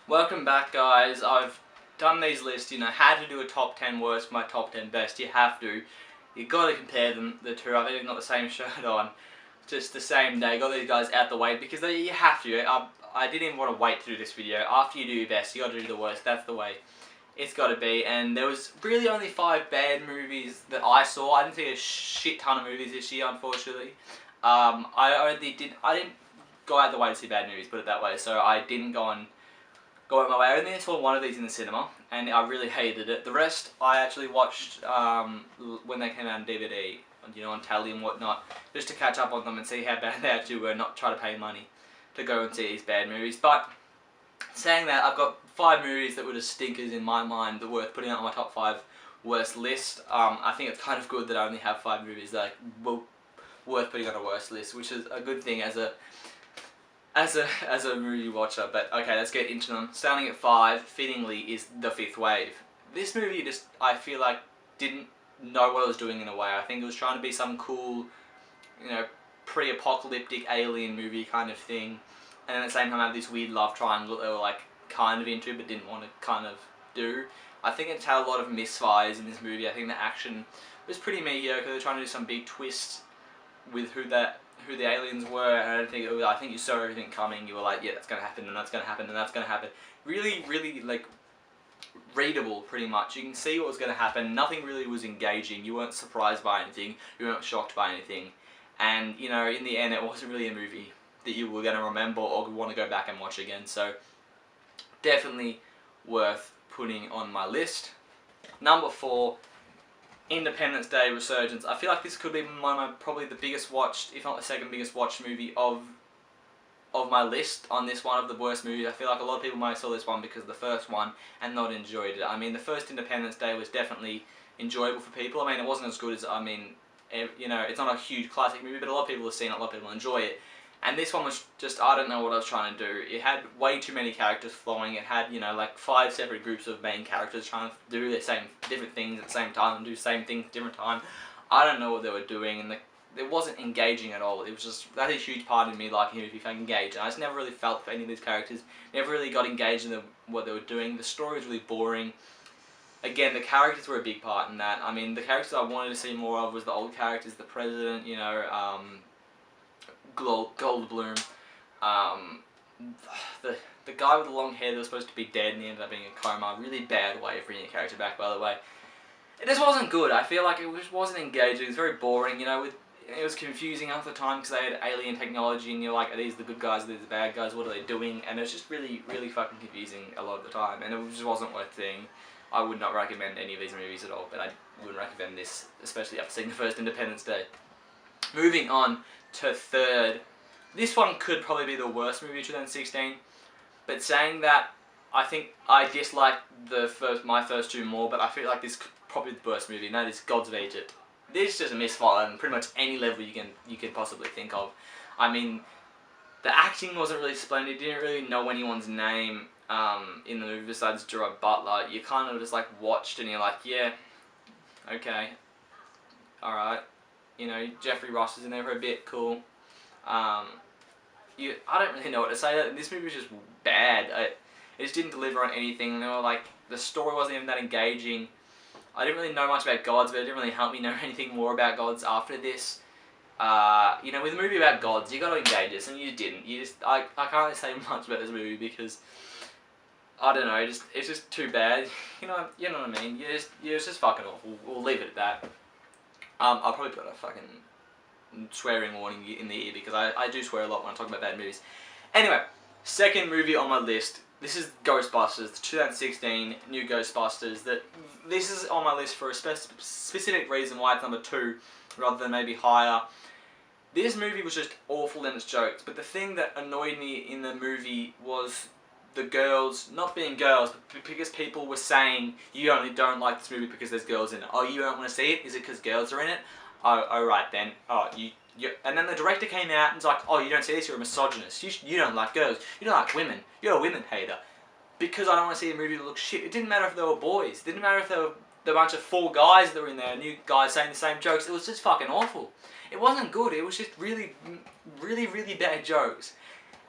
Welcome back, guys. I've done these lists, how to do a top 10 worst, my top 10 best. You have to. You've got to compare them, the two. I've even got the same shirt on, just the same day. Got these guys out the way because you have to. I didn't even want to wait to do this video. After you do your best, you got to do the worst. That's the way it's got to be. And there was really only 5 bad movies that I saw. I didn't see a shit ton of movies this year, unfortunately. I didn't go out the way to see bad movies, put it that way. So I didn't go out my way. I only saw one of these in the cinema, and I really hated it. The rest I actually watched when they came out on DVD, on telly and whatnot, just to catch up on them and see how bad they actually were, not try to pay money to go and see these bad movies. But saying that, I've got 5 movies that were just stinkers in my mind that were worth putting on my top 5 worst list. I think it's kind of good that I only have 5 movies that were worth putting on a worst list, which is a good thing as a movie watcher. But okay, let's get into them. Starting at 5, fittingly, is The Fifth Wave. This movie I feel like, didn't know what it was doing in a way. I think it was trying to be some cool, pre-apocalyptic alien movie kind of thing, and at the same time have this weird love triangle that they were like kind of into but didn't want to kind of do. I think it's had a lot of misfires in this movie. I think the action was pretty mediocre. They were trying to do some big twists with who the aliens were, and I think you saw everything coming. You were like, yeah, that's gonna happen, and that's gonna happen, and that's gonna happen. Really, really like readable, pretty much. You can see what was gonna happen. Nothing really was engaging. You weren't surprised by anything. You weren't shocked by anything. And in the end, it wasn't really a movie that you were gonna remember or want to go back and watch again. So definitely worth putting on my list. Number 4. Independence Day Resurgence. I feel like this could be probably the biggest watched, if not the second biggest watched movie of my list on this one of the worst movies. I feel like a lot of people might have saw this one because of the first one and not enjoyed it. I mean, the first Independence Day was definitely enjoyable for people. I mean, it wasn't as good as, it's not a huge classic movie, but a lot of people have seen it, a lot of people enjoy it. And this one was just, I don't know what I was trying to do. It had way too many characters flowing. It had, like 5 separate groups of main characters trying to do different things at the same time and do the same things at different time. I don't know what they were doing, and it wasn't engaging at all. It was just, that's a huge part of me liking it if I engage. And I just never really felt for any of these characters. Never really got engaged in what they were doing. The story was really boring. Again, the characters were a big part in that. I mean, the characters I wanted to see more of was the old characters, the president, Goldblum, the guy with the long hair that was supposed to be dead and he ended up being in a coma. Really bad way of bringing a character back, by the way. It just wasn't good. I feel like it just wasn't engaging. It was very boring. It was confusing half the time because they had alien technology and you're like, are these the good guys, are these the bad guys, what are they doing? And it was just really, really fucking confusing a lot of the time, and it just wasn't worth seeing. I would not recommend any of these movies at all, but I wouldn't recommend this, especially after seeing the first Independence Day. Moving on to 3rd. This one could probably be the worst movie of 2016, but saying that, I think I disliked my first 2 more, but I feel like this could probably be the worst movie, and that is Gods of Egypt. This is just a misfire on pretty much any level you can possibly think of. I mean, the acting wasn't really splendid. You didn't really know anyone's name in the movie besides Gerard Butler. You kind of just like watched and you're like, yeah, okay, alright. Jeffrey Ross is in there for a bit, cool. I don't really know what to say. This movie was just bad. It just didn't deliver on anything. The story wasn't even that engaging. I didn't really know much about gods, but it didn't really help me know anything more about gods after this. With a movie about gods, you got to engage us, and you didn't. I can't really say much about this movie because, I don't know, it's just too bad. You know what I mean? It's just fucking awful. We'll leave it at that. I'll probably put a fucking swearing warning in the ear because I do swear a lot when I talk about bad movies. Anyway, second movie on my list. This is Ghostbusters, the 2016 new Ghostbusters. This is on my list for a specific reason why it's number 2 rather than maybe higher. This movie was just awful in its jokes, but the thing that annoyed me in the movie was the girls not being girls, but because people were saying you only don't like this movie because there's girls in it. Oh, you don't want to see it? Is it because girls are in it? Oh, alright then. Oh, and then the director came out and was like, oh, you don't see this, you're a misogynist. You don't like girls. You don't like women. You're a women hater. Because I don't want to see a movie that looks shit. It didn't matter if they were boys. It didn't matter if they were the bunch of 4 guys that were in there, new guys saying the same jokes. It was just fucking awful. It wasn't good. It was just really, really, really bad jokes.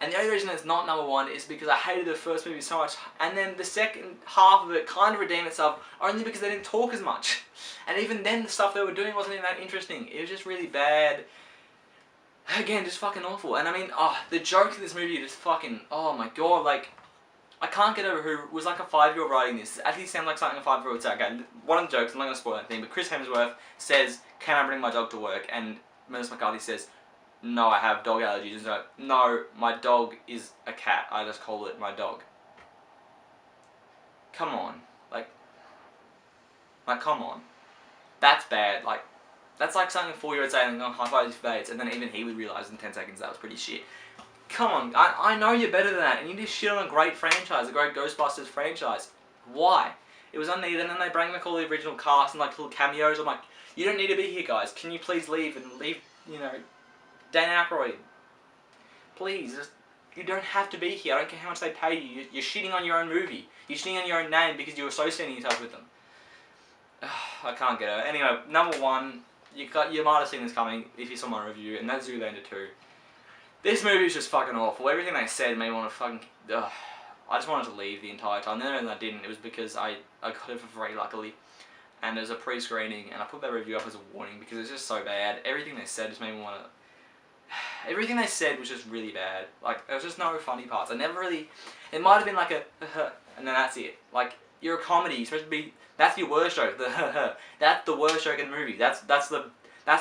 And the only reason it's not number 1 is because I hated the first movie so much, and then the second half of it kind of redeemed itself only because they didn't talk as much. And even then the stuff they were doing wasn't even that interesting. It was just really bad. Again, just fucking awful. And I mean, the jokes in this movie are just fucking, oh my god, like, I can't get over who was like a 5-year-old writing this. It actually sounds like something a 5-year-old would say. Okay, one of the jokes, I'm not going to spoil anything, but Chris Hemsworth says, "Can I bring my dog to work?" And Melissa McCarthy says, "No, I have dog allergies." And so, "No, my dog is a cat. I just call it my dog." Come on. Like, come on. That's bad. Like, that's like something a 4-year-old would say, and high five his face, and then even he would realise in 10 seconds that was pretty shit. Come on, I know you're better than that, and you just shit on a great franchise, a great Ghostbusters franchise. Why? It was unneeded, and then they bring back all the original cast and like little cameos. I'm like, you don't need to be here, guys. Can you please leave and leave, you know, Dan Aykroyd? Please, just, you don't have to be here. I don't care how much they pay you. You're shitting on your own movie. You're shitting on your own name because you're associating yourself with them. I can't get it. Anyway, number 1, you might have seen this coming if you saw my review, and that's Zoolander 2. This movie is just fucking awful. Everything they said made me want to fucking... I just wanted to leave the entire time. Then I didn't. It was because I got it for free, luckily. And there's a pre-screening, and I put that review up as a warning because it's just so bad. Everything they said just made me want to... Everything they said was just really bad. Like, there was just no funny parts. I never really... It might have been like a... and then that's it. Like, you're a comedy. You're supposed to be... That's your worst joke. That's the worst joke in the movie. That's the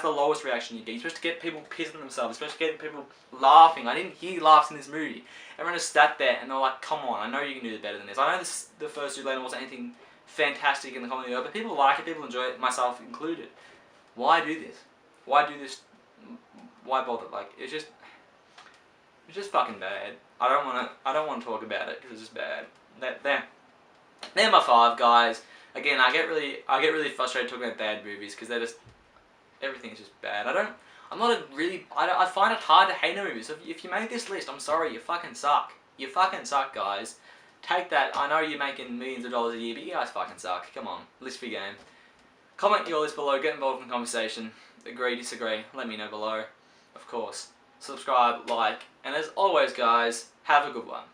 lowest reaction you get. You're supposed to get people pissing themselves. You're supposed to get people laughing. I didn't hear laughs in this movie. Everyone just sat there and they're like, come on, I know you can do better than this. I know the first Zoolander wasn't anything fantastic in the comedy, but people like it, people enjoy it, myself included. Why do this? Why do this? Why bother? Like, it's just fucking bad. I don't want to talk about it because it's just bad. They're my 5, guys. Again, I get really frustrated talking about bad movies because they're just... Everything's just bad. I find it hard to hate a movie. So if you make this list, I'm sorry, you fucking suck. You fucking suck, guys. Take that. I know you're making millions of dollars a year, but you guys fucking suck. Come on, list for your game. Comment your list below. Get involved in the conversation. Agree, disagree. Let me know below. Of course. Subscribe, like, and as always, guys, have a good one.